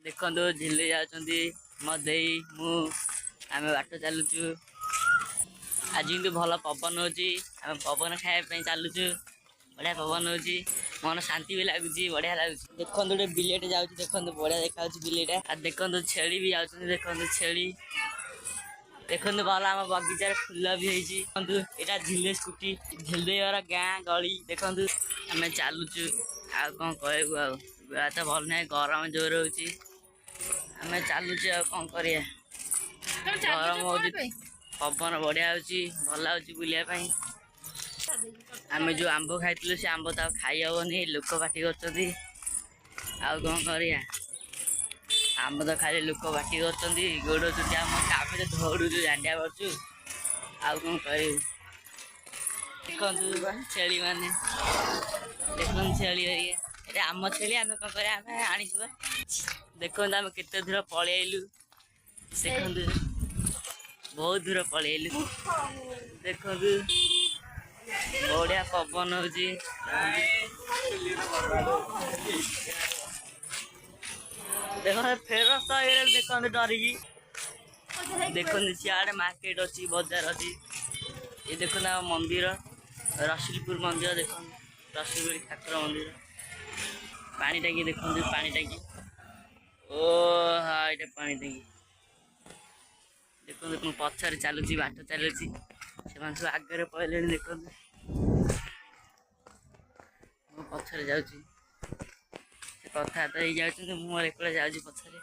देखो झिले जाती मदेई मु आम बाट चलुचु आज कि भल पवन हो पवन खायापी चलुचु बढ़िया पवन हो मन शांति भी लगुच बढ़िया लगुच देखो गोटे बिलेट जाऊँ देखो बढ़िया देखा बिलेटा देखो छेली भी जाऊँ देखो छेली देखो भल आम बगीचार फुल भी होता झिले स्कूटी झिलेवर गाँ गली देखो आम चलुचु आ कौन कहू तो भल ना गरम जोर हो आम चलुचे कौन कर गरम हो पवन बढ़िया भल लगे बुलापाई आम जो आंब खाई से आंब तो खाई हेनी लोक पाटी कर कौन कर आम तो खाली लोक पाटी कर गोड़ चुटी आम आम तो दौड़ू जांडिया करचु आ कौन कर देखु छेली मैंने देखो छेली ये आम छेली आम कौन कर आनीचु देखो आम केते दूर पलैलु देखु बहुत दूर पलैलु देखो बढ़िया पवन हो देखो फेरस्त देखो डरिकी देखो सियाड़े मार्केट अच्छी बजार अच्छी ये देखो ना मंदिर रसुलपुर मंदिर देखो रसुलपुर ठाकुर मंदिर पानी टांगी देखो पानी टांगी ओ हाँ ये पानी टांगी देखो देखो पछारे चलुची बाट चलुची से सब आगे पड़े देखो पछारे जाऊँ कथबार्ता हो जाती मुझे एक जाऊँ पछारे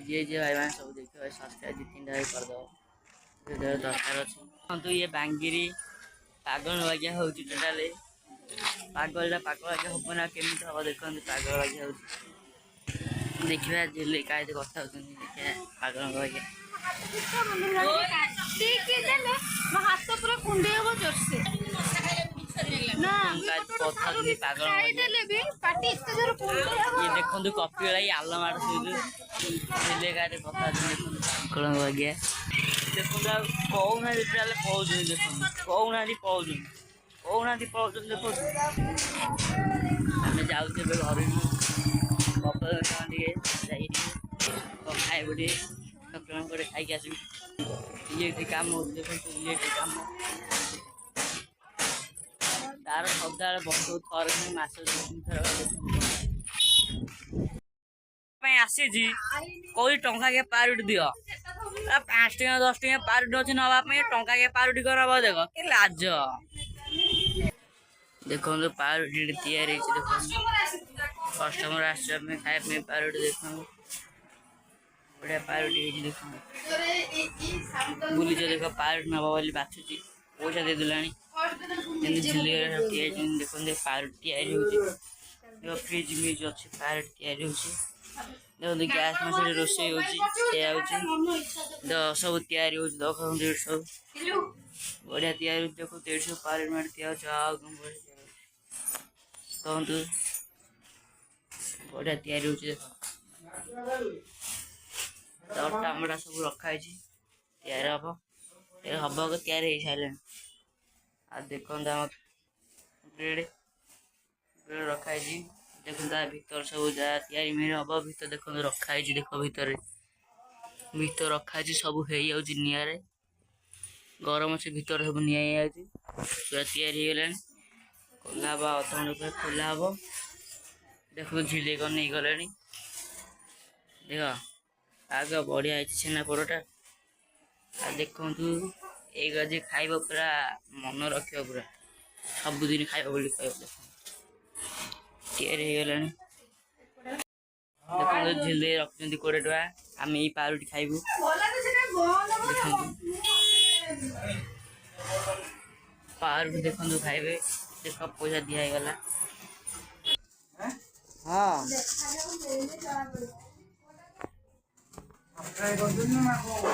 जी जी भाई मैंने सब देखिए सस्ता 2-3 करदे दरकार अच्छे तो ये बांगिरी पागल बागिया हो टोटाल पागल पागल बागिया हम ना केमी हम देखते पागल बागिया हो देखा झिले क्या कथा देखा पागल बागिया ये देखो कपी वाला आल माड़ झिले क्या कथा पागल बागिया देखो कहना पौधे देखो कहना पौधे देखो आम जाऊे घर कपड़ा खाए ठाकुर खाई आस इलेक्ट्रिक काम हो देखो इलेक्ट्रिक काम तार सदा बहुत थर मस आसी कौ टंका के पारुटी दियो 5 टका 10 टका पारुटी अच्छे नापी टंका के पारुटी कर देख कि लाज देखो पारुटी तैयारी देखो कस्टमर आसमें खाए पारुटी देखो बढ़िया पारुटी देखो बुलीच देख पारुटी नब बोली बाछुची पैसा दे देला झिले देखो पारुटी तैयारी हो फ्रिज मिज अच्छे पारुटी तैयारी हो देखो गैस मशीन रोषे हो सब तैयारी हो देखो 150 बढ़िया तैयारी देखो 150 पारुटी मार तैयार कहतु बढ़िया तैयारी हो अटा मटा सब रखाई तैयार हम हम तैयार हो सारे आ देखो ब्रेड ब्रेड रखाई देखो भर सब जहाँ तैयारी मेरे हम भर देखो रखाई देखो भर रखाई सब हो निरे गरम से भर सब नि पूरा तैयारी होगा खोला हम 1 घंटे खोला हम देखो झिले कर नहीं गले देख आग बढ़िया छेना पोड़टा आ देखु एक गजे खाइब पूरा मन रख पूरा सबुदिन खाइब बोली कह देखो तैयारी हो देखो झिले रखुच्च 20 टका आम ये पारुटी खाइबू पारुटी देखो खाइबे देख पैसा दिगला हाँ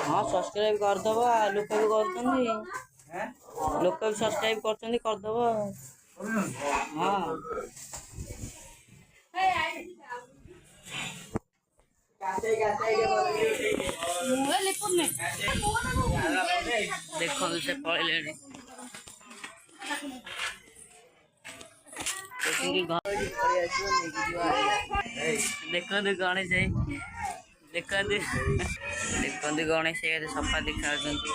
हाँ सब्सक्राइब करदब लोक भी कर लोक भी सब्सक्राइब करदब हाँ देखो से पड़े ଦେଖନ୍ତୁ ଗଣେଶ ଦେଖନ୍ତୁ ଦେଖନ୍ତୁ ଗଣେଶ ସଫା ଦେଖାଉଛନ୍ତି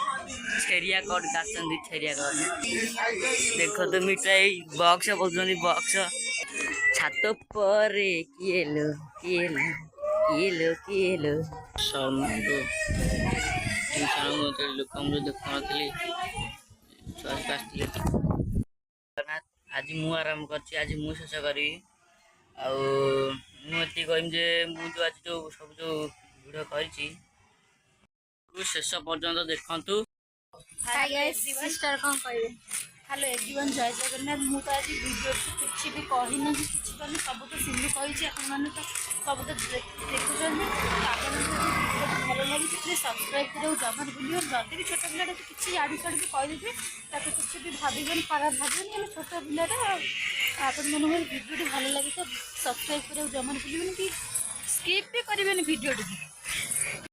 ଛେରିଆ କଟ କାଟୁଛନ୍ତି ଛେରିଆ କଟ ଦେଖନ୍ତୁ ମିଠାଇ ବକ୍ସ ବୋଲୁଛନ୍ତି ବକ୍ସ ଛାତ ପରେ କିଏ ଲୋ ଶର୍ମାଙ୍କୁ ଲୋକଙ୍କୁ ଦେଖୁନଥିଲି ଆସିଥିଲେ ଆଜି ମୁଁ ଆରମ୍ଭ କରିଛି ଆଜି ମୁଁ ଶେଷ କରିବି ଆଉ ମୁଁ ଏତିକି କହିବି ଯେ ମୁଁ ଯେଉଁ ଆଜି ସବୁ ଭିଡ଼ିଓ କରିଛି ଶେଷ ପର୍ଯ୍ୟନ୍ତ ଦେଖନ୍ତୁ। ସିଷ୍ଟର କ'ଣ କହିବେ? ହ୍ୟାଲୋ ଏଭ୍ରିୱାନ୍, ଜୟ ଜଗନ୍ନାଥ। ମୁଁ ତ ଆଜି ଭିଡ଼ିଓ କିଛି ବି କହିନି କି କିଛି କରିନି, ସବୁ ତ ସିଲୁ କହିଛି, ଆପଣମାନେ ତ ସବୁ ତ ଦେଖୁଛନ୍ତି। ଆପଣଙ୍କୁ ଯଦି ଭଲ ଲାଗିଛି ପ୍ଲିଜ୍ ସବସ୍କ୍ରାଇବ୍ କରିବାକୁ ଜମାରୁ ଭୁଲିବନି। ଯଦି ବି ଛୋଟ ପିଲାଟା କିଛି ଆଡ଼ୁ ସାଡ଼ୁ ବି କହିଦେବେ ତାକୁ କିଛି ବି ଭାବିବନି, ଖରାପ ଭାବିବନି। ଆମେ ଛୋଟ ପିଲାଟା ଆପଣମାନଙ୍କର ଭିଡ଼ିଓଟି ଭଲ ଲାଗେ ତ ସବସ୍କ୍ରାଇବ୍ କରିବାକୁ ଜମାରୁ ଭୁଲିବନି କି ସ୍କିପ୍ ବି କରିବେନି ଭିଡ଼ିଓଟିକୁ।